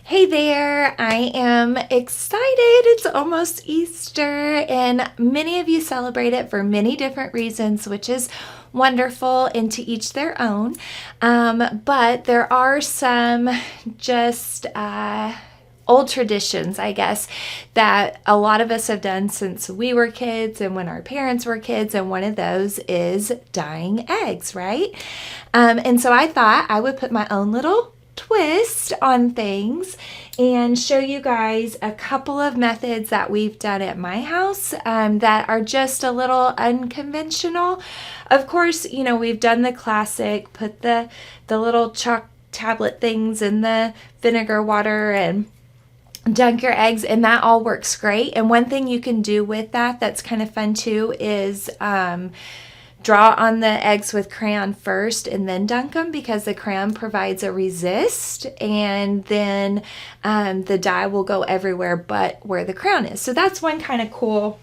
Hey there, I am excited. It's almost Easter, and many of you celebrate it for many different reasons, which is wonderful, and to each their own. But there are some just old traditions, I guess, that a lot of us have done since we were kids and when our parents were kids, and one of those is dyeing eggs, right? And so I thought I would put my own little twist on things and show you guys a couple of methods that we've done at my house that are just a little unconventional. Of course, you know, we've done the classic, put the little chalk tablet things in the vinegar water and dunk your eggs, and that all works great. And one thing you can do with that that's kind of fun too is draw on the eggs with crayon first and then dunk them, because the crayon provides a resist, and then the dye will go everywhere but where the crayon is. So that's one kind of cool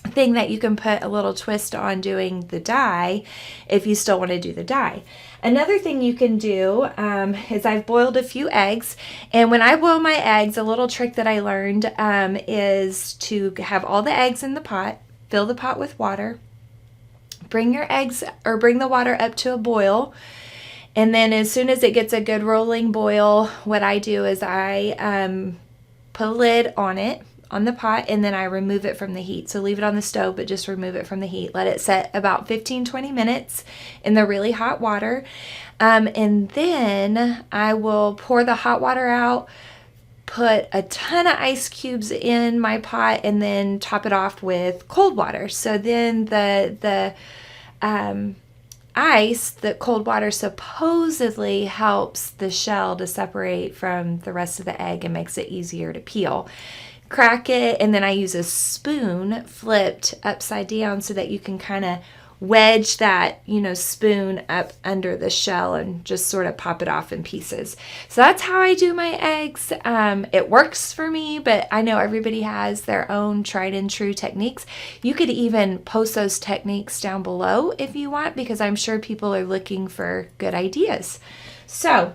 thing that you can put a little twist on doing the dye if you still want to do the dye. Another thing you can do is I've boiled a few eggs, and when I boil my eggs, a little trick that I learned is to have all the eggs in the pot, fill the pot with water, bring your eggs or bring the water up to a boil, and then as soon as it gets a good rolling boil, what I do is I put a lid on it, on the pot, and then I remove it from the heat. So leave it on the stove, but just remove it from the heat. Let it set about 15-20 minutes in the really hot water, and then I will pour the hot water out, put a ton of ice cubes in my pot, and then top it off with cold water. So then the ice, the cold water, supposedly helps the shell to separate from the rest of the egg and makes it easier to peel. Crack it, and then I use a spoon flipped upside down so that you can kind of wedge that, spoon up under the shell and just sort of pop it off in pieces. So that's how I do my eggs. It works for me, but I know everybody has their own tried and true techniques. You could even post those techniques down below if you want, because I'm sure people are looking for good ideas. So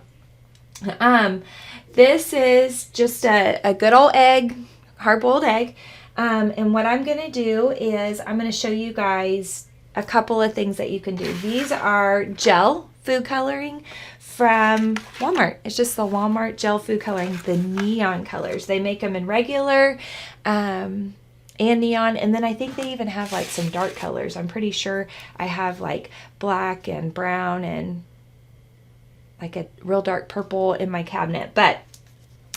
this is just a good old egg, hard-boiled egg. And what I'm going to do is I'm going to show you guys a couple of things that you can do. These are gel food coloring from Walmart. It's just the Walmart gel food coloring, the neon colors. They make them in regular and neon, and then I think they even have like some dark colors. I'm pretty sure I have like black and brown and like a real dark purple in my cabinet. But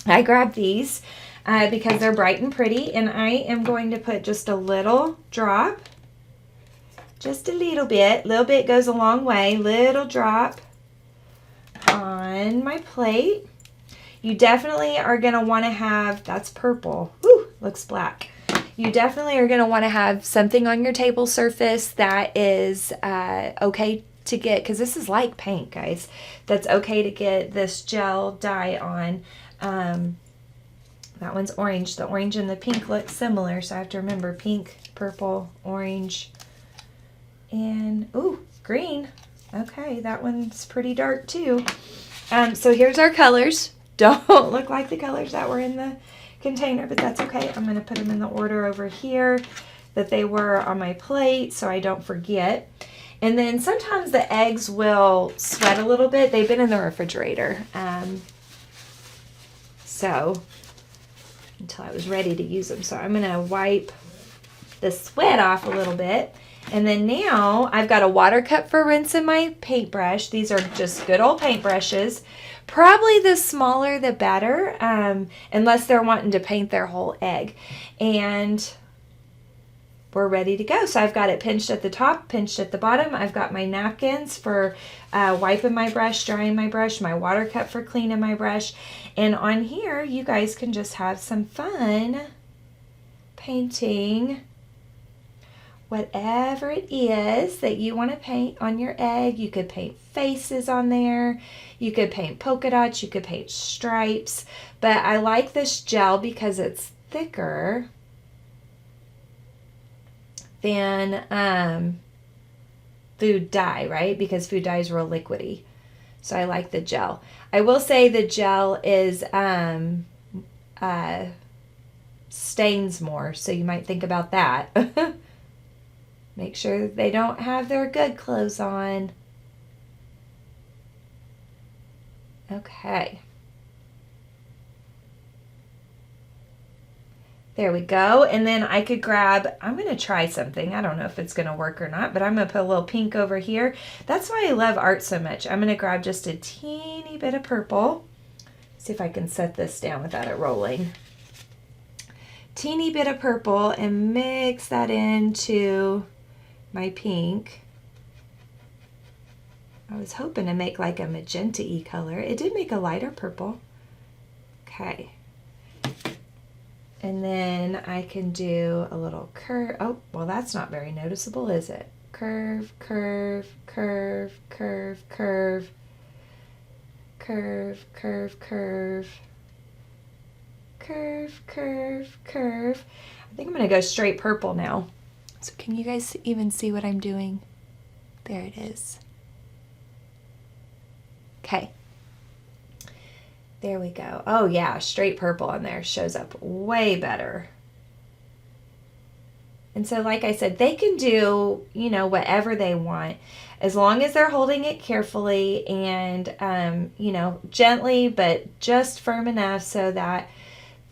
I grabbed these because they're bright and pretty, and I am going to put just a little drop. Just a little bit goes a long way, little drop on my plate. You definitely are going to want to have, that's purple, whew, looks black. You definitely are going to want to have something on your table surface that is okay to get, because this is like paint, guys, that's okay to get this gel dye on. That one's orange. The orange and the pink look similar, so I have to remember pink, purple, orange, and ooh, green. Okay, that one's pretty dark too. So here's our colors. Don't look like the colors that were in the container, but that's okay. I'm going to put them in the order over here that they were on my plate so I don't forget. And then sometimes the eggs will sweat a little bit. They've been in the refrigerator. So until I was ready to use them. So I'm going to wipe the sweat off a little bit. And then now I've got a water cup for rinse in my paintbrush. These are just good old paintbrushes. Probably the smaller the better, unless they're wanting to paint their whole egg. And we're ready to go. So I've got it pinched at the top, pinched at the bottom. I've got my napkins for wiping my brush, drying my brush, my water cup for cleaning my brush. And on here, you guys can just have some fun painting whatever it is that you want to paint on your egg. You could paint faces on there. You could paint polka dots. You could paint stripes. But I like this gel because it's thicker than food dye, right? Because food dye is real liquidy. So I like the gel. I will say the gel is stains more, so you might think about that. Make sure they don't have their good clothes on. Okay. There we go. And then I could grab, I'm going to try something. I don't know if it's going to work or not, but I'm going to put a little pink over here. That's why I love art so much. I'm going to grab just a teeny bit of purple. See if I can set this down without it rolling. Teeny bit of purple and mix that into my pink. I was hoping to make like a magenta-y color. It did make a lighter purple. Okay. And then I can do a little curve. Oh, well, that's not very noticeable, is it? Curve, curve, curve, curve, curve, curve, curve, curve, curve, curve, curve. I think I'm going to go straight purple now. So can you guys even see what I'm doing? There it is. Okay. There we go. Oh yeah, straight purple on there shows up way better. And so like I said, they can do, you know, whatever they want as long as they're holding it carefully and, you know, gently, but just firm enough so that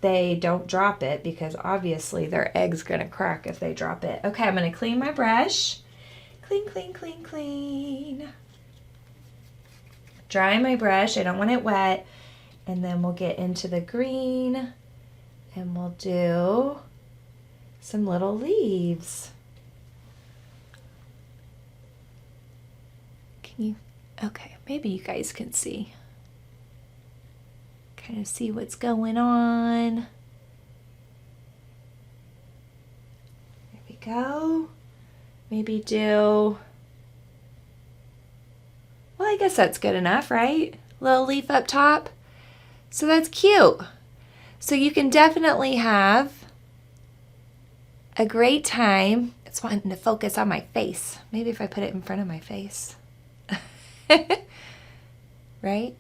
they don't drop it, because obviously their egg's going to crack if they drop it. Okay, I'm going to clean my brush. Clean, clean, clean, clean. Dry my brush. I don't want it wet. And then we'll get into the green and we'll do some little leaves. Can you, okay, maybe you guys can see. Kind of see what's going on. There we go. Maybe do, well, I guess that's good enough, right? Little leaf up top. So that's cute. So you can definitely have a great time. It's wanting to focus on my face. Maybe if I put it in front of my face. Right?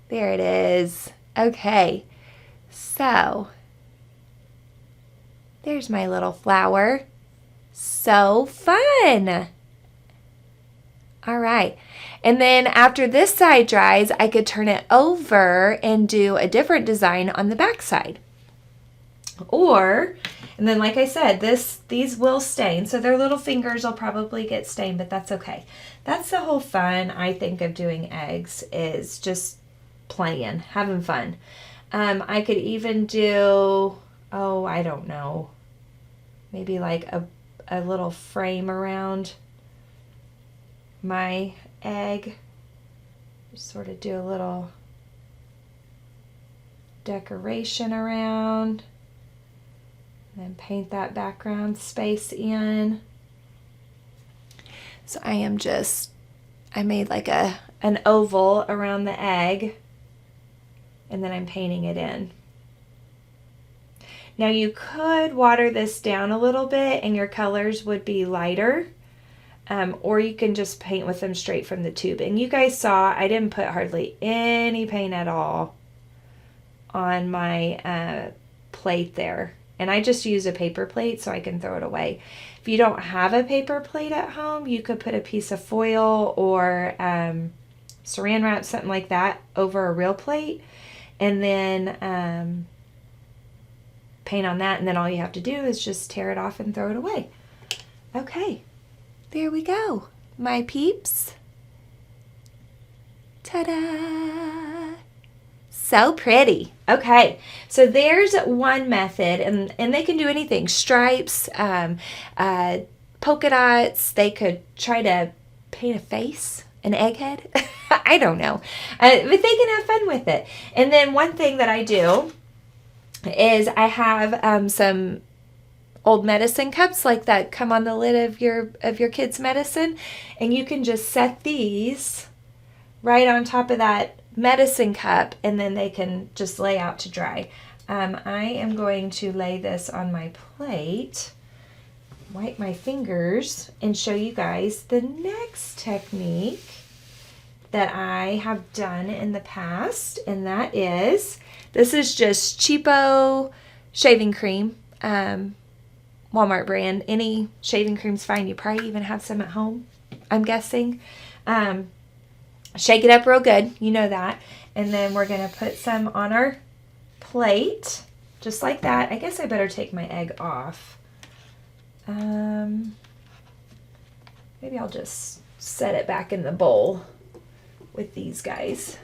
There it is. Okay. So there's my little flower. So fun. All right. And then after this side dries, I could turn it over and do a different design on the back side. Or, and then like I said, these will stain. So their little fingers will probably get stained, but that's okay. That's the whole fun, I think, of doing eggs, is just playing, having fun. I could even do, oh, I don't know, maybe like a little frame around my egg. Just sort of do a little decoration around, and then paint that background space in. So I made like an oval around the egg, and then I'm painting it in. Now you could water this down a little bit and your colors would be lighter. Or you can just paint with them straight from the tube. And you guys saw I didn't put hardly any paint at all on my plate there. And I just use a paper plate so I can throw it away. If you don't have a paper plate at home, you could put a piece of foil or saran wrap, something like that, over a real plate. And then paint on that. And then all you have to do is just tear it off and throw it away. Okay. There we go, my peeps. Ta-da! So pretty. Okay, so there's one method, and they can do anything. Stripes, polka dots. They could try to paint a face, an egghead. I don't know, but they can have fun with it. And then one thing that I do is I have some old medicine cups like that come on the lid of your kids' medicine, and you can just set these right on top of that medicine cup, and then they can just lay out to dry. I am going to lay this on my plate wipe my fingers and show you guys the next technique that I have done in the past, and that is, this is just cheapo shaving cream, Walmart brand. Any shaving cream's fine. You probably even have some at home, I'm guessing. Shake it up real good, you know that. And then we're gonna put some on our plate, just like that. I guess I better take my egg off. Maybe I'll just set it back in the bowl with these guys.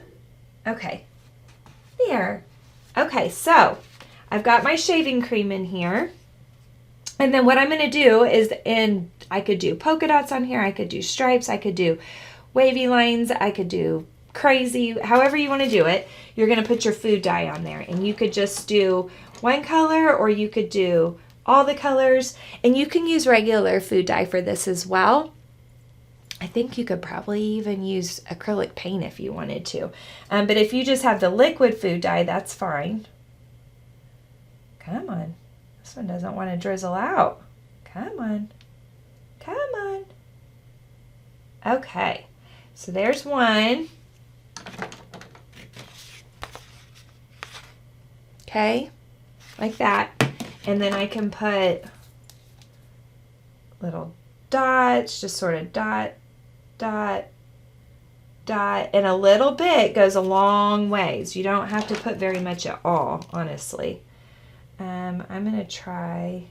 Okay, there. Okay, so I've got my shaving cream in here. And then what I'm going to do is, I could do polka dots on here, I could do stripes, I could do wavy lines, I could do crazy, however you want to do it. You're going to put your food dye on there, and you could just do one color, or you could do all the colors, and you can use regular food dye for this as well. I think you could probably even use acrylic paint if you wanted to. But if you just have the liquid food dye, that's fine. Come on. This one doesn't want to drizzle out. Come on. Come on. Okay. So there's one. Okay. Like that. And then I can put little dots, just sort of dot, dot, dot, and a little bit goes a long ways. You don't have to put very much at all, honestly. I'm going to try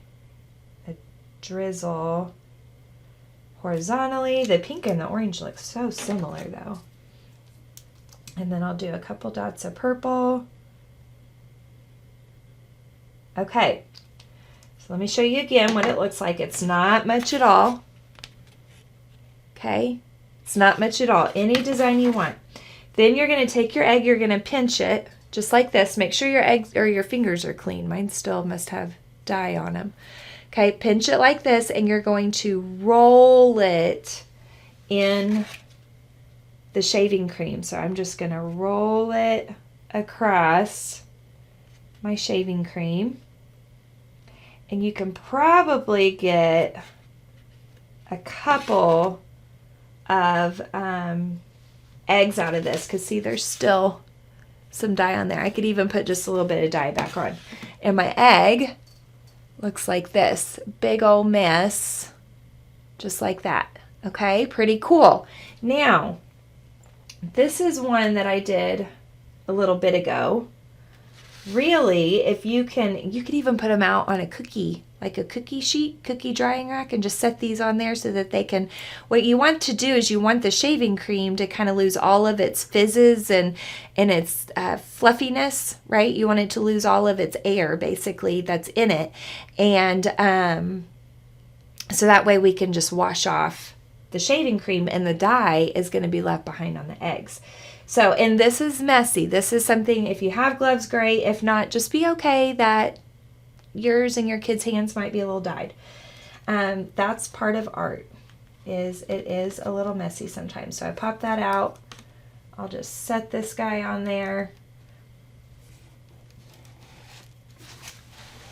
a drizzle horizontally. The pink and the orange look so similar though. And then I'll do a couple dots of purple. Okay, so let me show you again what it looks like. It's not much at all. Okay, it's not much at all. Any design you want. Then you're going to take your egg, you're going to pinch it just like this. Make sure your eggs or your fingers are clean. Mine still must have dye on them. Okay, pinch it like this, and you're going to roll it in the shaving cream. So I'm just going to roll it across my shaving cream. And you can probably get a couple of eggs out of this, because see, there's still some dye on there. I could even put just a little bit of dye back on. And my egg looks like this. Big old mess. Just like that. Okay, pretty cool. Now, this is one that I did a little bit ago. Really, if you could even put them out on a cookie, like a cookie sheet, cookie drying rack, and just set these on there so that they can, what you want to do is you want the shaving cream to kind of lose all of its fizzes and its fluffiness, right? You want it to lose all of its air, basically, that's in it. And so that way we can just wash off the shaving cream, and the dye is going to be left behind on the eggs. So, and this is messy. This is something, if you have gloves, great. If not, just be okay that yours and your kids' hands might be a little dyed. That's part of art, it is a little messy sometimes. So I pop that out. I'll just set this guy on there.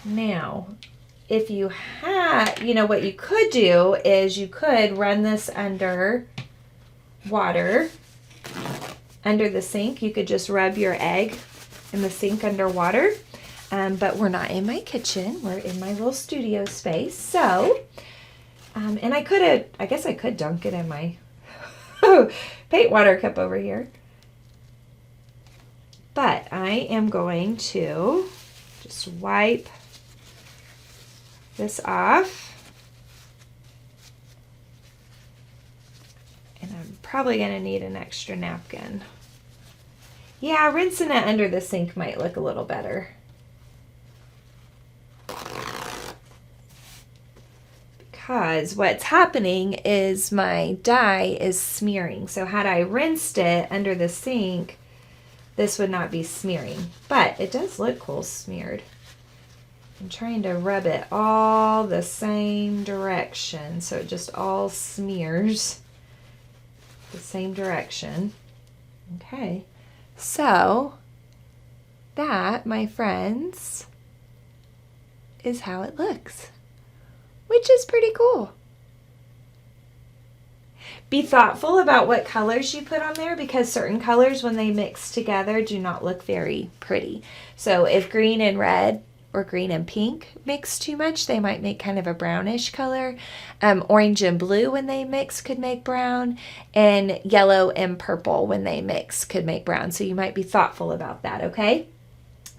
Now, if you had, what you could do is you could run this under water. Under the sink, you could just rub your egg in the sink under water, but we're not in my kitchen. We're in my little studio space. So, and I guess I could dunk it in my paint water cup over here. But I am going to just wipe this off. And I'm probably going to need an extra napkin. Yeah, rinsing it under the sink might look a little better. Because what's happening is my dye is smearing. So had I rinsed it under the sink, this would not be smearing. But it does look cool smeared. I'm trying to rub it all the same direction so it just all smears the same direction. Okay, so that, my friends, is how it looks. which is pretty cool. Be thoughtful about what colors you put on there, because certain colors, when they mix together, do not look very pretty. So if green and red or green and pink mix too much, they might make kind of a brownish color. Orange and blue, when they mix, could make brown, and yellow and purple, when they mix, could make brown. So you might be thoughtful about that, okay?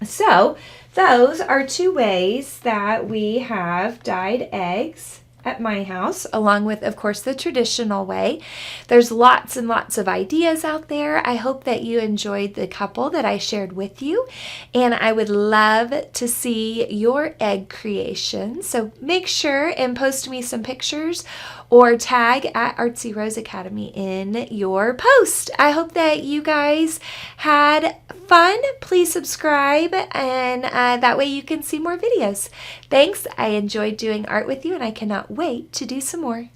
So those are 2 ways that we have dyed eggs at my house, along with, of course, the traditional way. There's lots and lots of ideas out there. I hope that you enjoyed the couple that I shared with you, and I would love to see your egg creation. So make sure and post me some pictures or tag at Artsy Rose Academy in your post. I hope that you guys had fun. Please subscribe, and that way you can see more videos. Thanks. I enjoyed doing art with you, and I cannot wait to do some more.